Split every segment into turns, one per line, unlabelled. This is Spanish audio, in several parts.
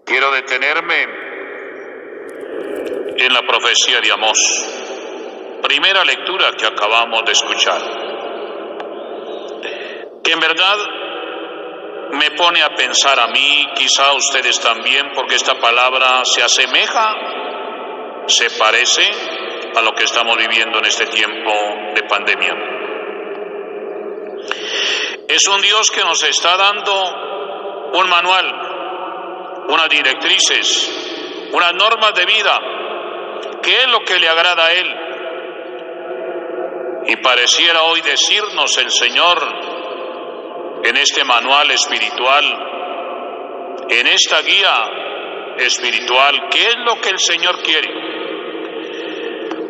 Quiero detenerme en la profecía de Amós, primera lectura que acabamos de escuchar, que en verdad me pone a pensar a mí, quizá a ustedes también, porque esta palabra se asemeja, se parece a lo que estamos viviendo en este tiempo de pandemia. Es un Dios que nos está dando un manual, unas directrices, unas normas de vida, que es lo que le agrada a Él. Y pareciera hoy decirnos el Señor en este manual espiritual, en esta guía espiritual, qué es lo que el Señor quiere.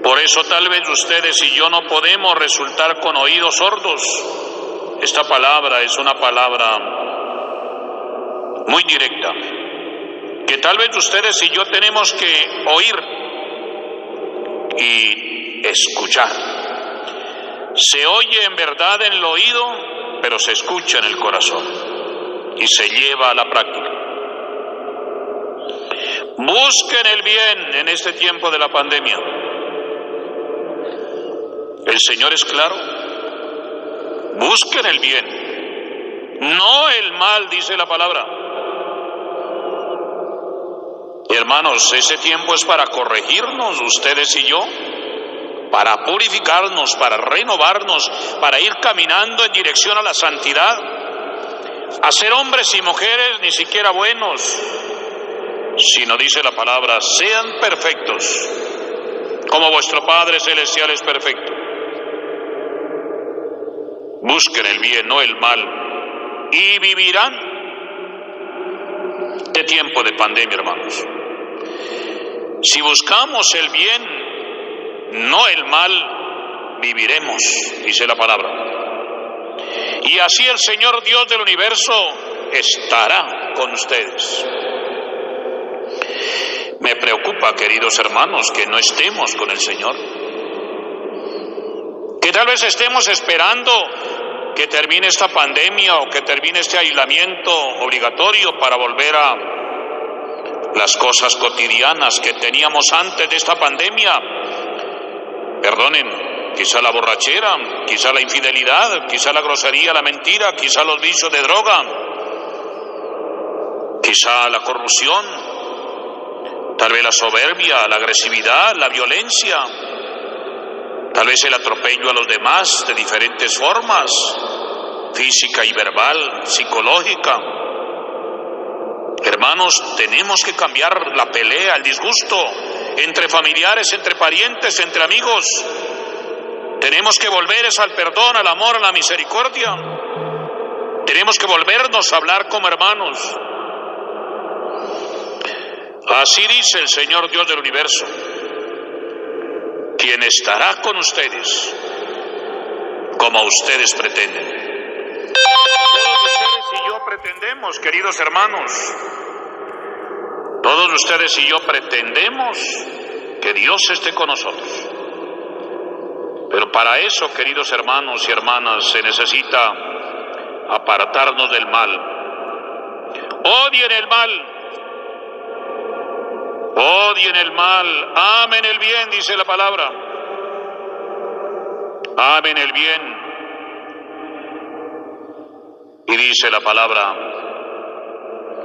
Por eso tal vez ustedes y yo no podemos resultar con oídos sordos. Esta palabra es una palabra muy directa, que tal vez ustedes y yo tenemos que oír y escuchar. Se oye en verdad en el oído, pero se escucha en el corazón y se lleva a la práctica. Busquen el bien en este tiempo de la pandemia. El Señor es claro. Busquen el bien, no el mal, dice la palabra. Hermanos, ese tiempo es para corregirnos, ustedes y yo, para purificarnos, para renovarnos, para ir caminando en dirección a la santidad, a ser hombres y mujeres ni siquiera buenos, sino, dice la palabra, sean perfectos, como vuestro Padre Celestial es perfecto. Busquen el bien, no el mal, y vivirán. Este tiempo de pandemia, hermanos. Si buscamos el bien, no el mal, viviremos, dice la palabra. Y así el Señor Dios del universo estará con ustedes. Me preocupa, queridos hermanos, que no estemos con el Señor. Que tal vez estemos esperando que termine esta pandemia o que termine este aislamiento obligatorio para volver a las cosas cotidianas que teníamos antes de esta pandemia. Perdonen, quizá la borrachera, quizá la infidelidad, quizá la grosería, la mentira, quizá los vicios de droga, quizá la corrupción, tal vez la soberbia, la agresividad, la violencia, tal vez el atropello a los demás de diferentes formas, física y verbal, psicológica. Hermanos, tenemos que cambiar la pelea, el disgusto entre familiares, entre parientes, entre amigos. Tenemos que volver al perdón, al amor, a la misericordia. Tenemos que volvernos a hablar como hermanos. Así dice el Señor Dios del universo, quien estará con ustedes como ustedes pretenden. Todos ustedes y yo pretendemos, queridos hermanos, todos ustedes y yo pretendemos que Dios esté con nosotros. Pero para eso, queridos hermanos y hermanas, se necesita apartarnos del mal. Odien el mal. Odien el mal, amen el bien, dice la palabra. Amen el bien. Y dice la palabra,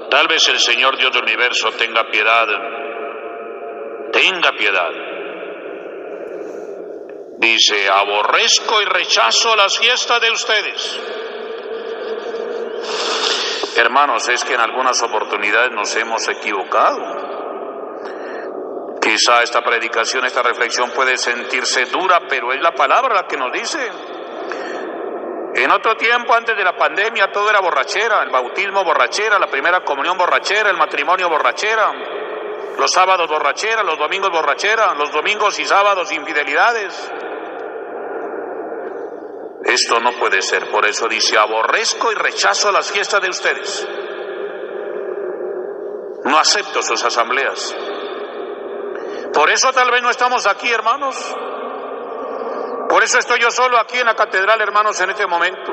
tal vez el Señor Dios del universo tenga piedad. Tenga piedad. Dice, aborrezco y rechazo las fiestas de ustedes. Hermanos, es que en algunas oportunidades nos hemos equivocado. Quizá esta predicación, esta reflexión puede sentirse dura, pero es la palabra la que nos dice. En otro tiempo, antes de la pandemia, todo era borrachera, el bautismo borrachera, la primera comunión borrachera, el matrimonio borrachera, los sábados borrachera, los domingos borrachera, los domingos y sábados infidelidades. Esto no puede ser, por eso dice, aborrezco y rechazo las fiestas de ustedes. No acepto sus asambleas. Por eso tal vez no estamos aquí, hermanos. Por eso estoy yo solo aquí en la catedral, hermanos, en este momento.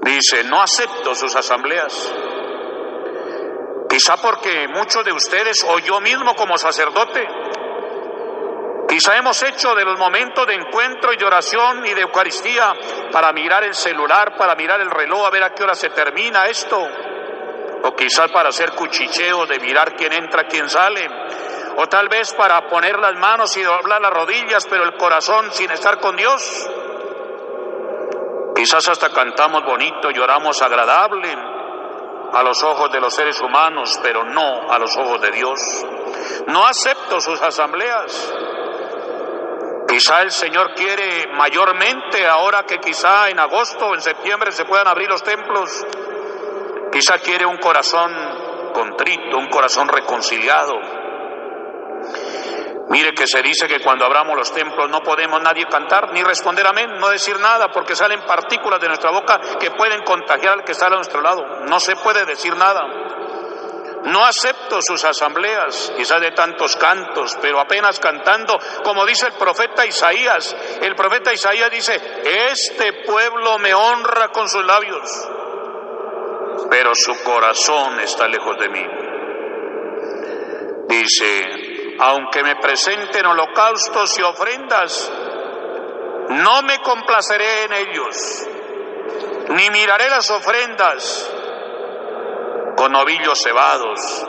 Dice, no acepto sus asambleas. Quizá porque muchos de ustedes o yo mismo como sacerdote, quizá hemos hecho de los momentos de encuentro y de oración y de Eucaristía para mirar el celular, para mirar el reloj, a ver a qué hora se termina esto. O quizás para hacer cuchicheo de mirar quién entra, quién sale. O tal vez para poner las manos y doblar las rodillas, pero el corazón sin estar con Dios. Quizás hasta cantamos bonito y oramos agradable a los ojos de los seres humanos, pero no a los ojos de Dios. No acepto sus asambleas. Quizá el Señor quiere mayormente, ahora que quizá en agosto o en septiembre se puedan abrir los templos, quizá quiere un corazón contrito, un corazón reconciliado. Mire que se dice que cuando abramos los templos no podemos nadie cantar, ni responder amén, no decir nada, porque salen partículas de nuestra boca que pueden contagiar al que está a nuestro lado. No se puede decir nada. No acepto sus asambleas, quizás de tantos cantos, pero apenas cantando, como dice el profeta Isaías. El profeta Isaías dice: este pueblo me honra con sus labios, pero su corazón está lejos de mí. Dice: aunque me presenten holocaustos y ofrendas, no me complaceré en ellos, ni miraré las ofrendas con novillos cebados.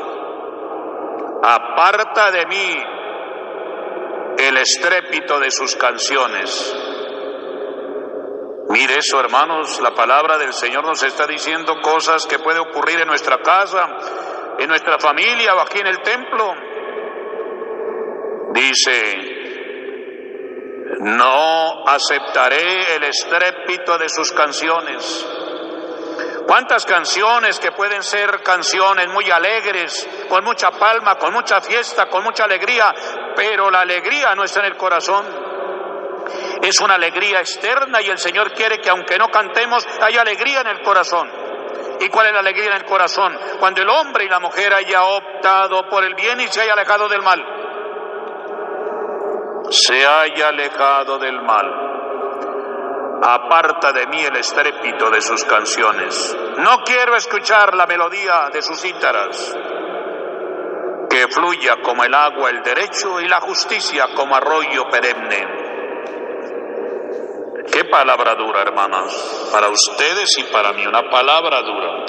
Aparta de mí el estrépito de sus canciones. Mire eso, hermanos, la palabra del Señor nos está diciendo cosas que puede ocurrir en nuestra casa, en nuestra familia o aquí en el templo. Dice: no aceptaré el estrépito de sus canciones. ¿Cuántas canciones que pueden ser canciones muy alegres, con mucha palma, con mucha fiesta, con mucha alegría, pero la alegría no está en el corazón? Es una alegría externa y el Señor quiere que aunque no cantemos, haya alegría en el corazón. ¿Y cuál es la alegría en el corazón? Cuando el hombre y la mujer haya optado por el bien y se haya alejado del mal. Se haya alejado del mal. Aparta de mí el estrépito de sus canciones. No quiero escuchar la melodía de sus cítaras. Que fluya como el agua el derecho y la justicia como arroyo perenne. Qué palabra dura, hermanas, para ustedes y para mí, una palabra dura.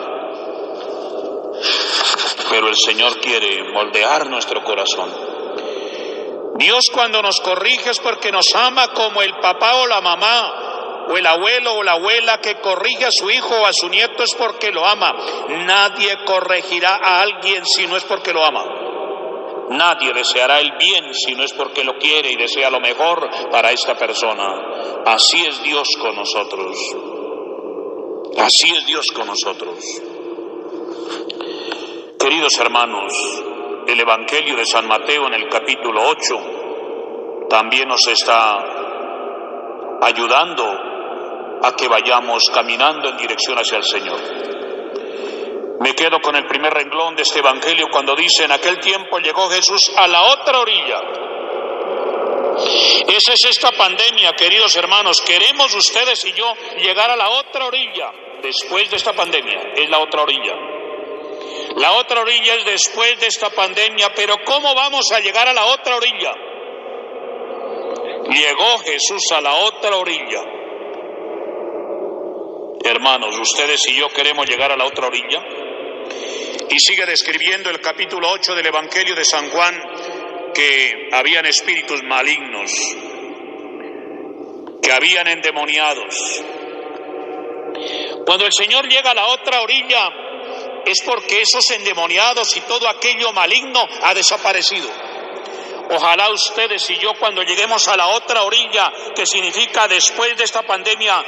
Pero el Señor quiere moldear nuestro corazón. Dios cuando nos corrige es porque nos ama, como el papá o la mamá, o el abuelo o la abuela que corrige a su hijo o a su nieto es porque lo ama. Nadie corregirá a alguien si no es porque lo ama. Nadie deseará el bien si no es porque lo quiere y desea lo mejor para esta persona. Así es Dios con nosotros. Así es Dios con nosotros. Queridos hermanos, el Evangelio de San Mateo en el capítulo 8 también nos está ayudando a que vayamos caminando en dirección hacia el Señor. Me quedo con el primer renglón de este Evangelio cuando dice: en aquel tiempo llegó Jesús a la otra orilla. Esa es esta pandemia, queridos hermanos. Queremos ustedes y yo llegar a la otra orilla después de esta pandemia. Es la otra orilla. La otra orilla es después de esta pandemia, pero ¿cómo vamos a llegar a la otra orilla? Llegó Jesús a la otra orilla. Hermanos, ustedes y yo queremos llegar a la otra orilla. Y sigue describiendo el capítulo 8 del Evangelio de San Juan que habían espíritus malignos, que habían endemoniados. Cuando el Señor llega a la otra orilla es porque esos endemoniados y todo aquello maligno ha desaparecido. Ojalá ustedes y yo cuando lleguemos a la otra orilla, que significa después de esta pandemia,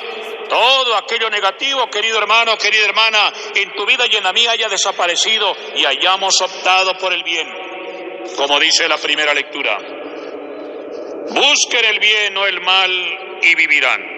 todo aquello negativo, querido hermano, querida hermana, en tu vida y en la mía haya desaparecido y hayamos optado por el bien. Como dice la primera lectura: busquen el bien, no el mal, y vivirán.